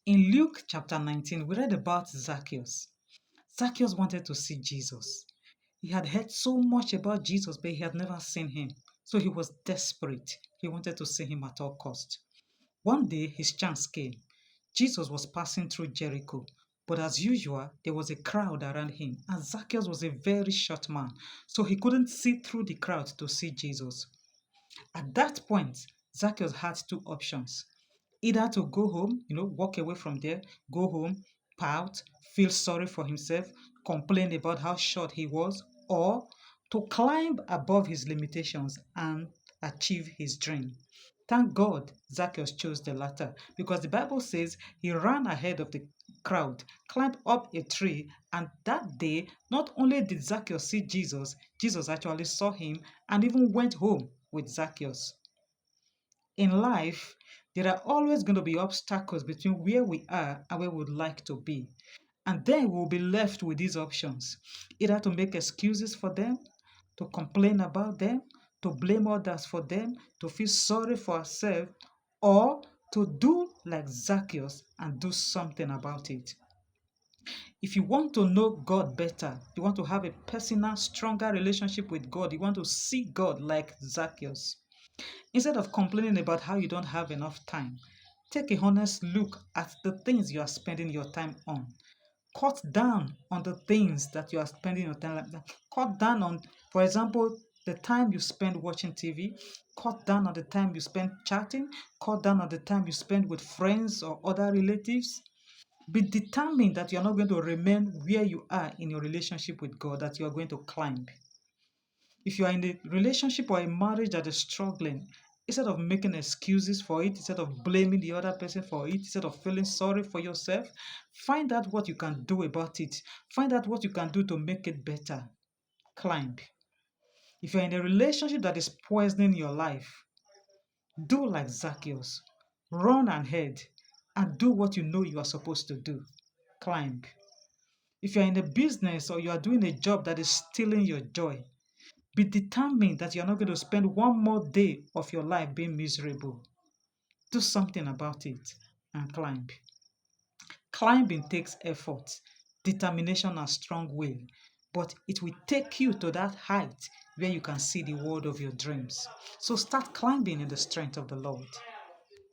In Luke chapter 19, we read about Zacchaeus. Zacchaeus wanted to see Jesus. He had heard so much about Jesus, but he had never seen him. So he was desperate. He wanted to see him at all cost. One day, his chance came. Jesus was passing through Jericho, but as usual, there was a crowd around him, and Zacchaeus was a very short man, so he couldn't see through the crowd to see Jesus. At that point, Zacchaeus had two options: either to go home, walk away from there, go home, pout, feel sorry for himself, complain about how short he was, or to climb above his limitations and achieve his dream. Thank God Zacchaeus chose the latter, because the Bible says he ran ahead of the crowd, climbed up a tree, and that day not only did Zacchaeus see Jesus, Jesus actually saw him and even went home with Zacchaeus. In life, there are always going to be obstacles between where we are and where we would like to be. And then we'll be left with these options: either to make excuses for them, to complain about them, to blame others for them, to feel sorry for ourselves, or to do like Zacchaeus and do something about it. If you want to know God better, you want to have a personal, stronger relationship with God, you want to see God like Zacchaeus, instead of complaining about how you don't have enough time, take a honest look at the things you are spending your time on. Cut down on the things that you are spending your time on. Cut down on, for example, the time you spend watching TV. Cut down on the time you spend chatting. Cut down on the time you spend with friends or other relatives. Be determined that you are not going to remain where you are in your relationship with God, that you are going to climb. If you are in a relationship or a marriage that is struggling, instead of making excuses for it, instead of blaming the other person for it, instead of feeling sorry for yourself, find out what you can do about it. Find out what you can do to make it better. Climb. If you're in a relationship that is poisoning your life, do like Zacchaeus. Run ahead and do what you know you are supposed to do. Climb. If you're in a business or you are doing a job that is stealing your joy, be determined that you're not going to spend one more day of your life being miserable. Do something about it and climb. Climbing takes effort, determination, and strong will, but it will take you to that height where you can see the world of your dreams. So start climbing in the strength of the Lord.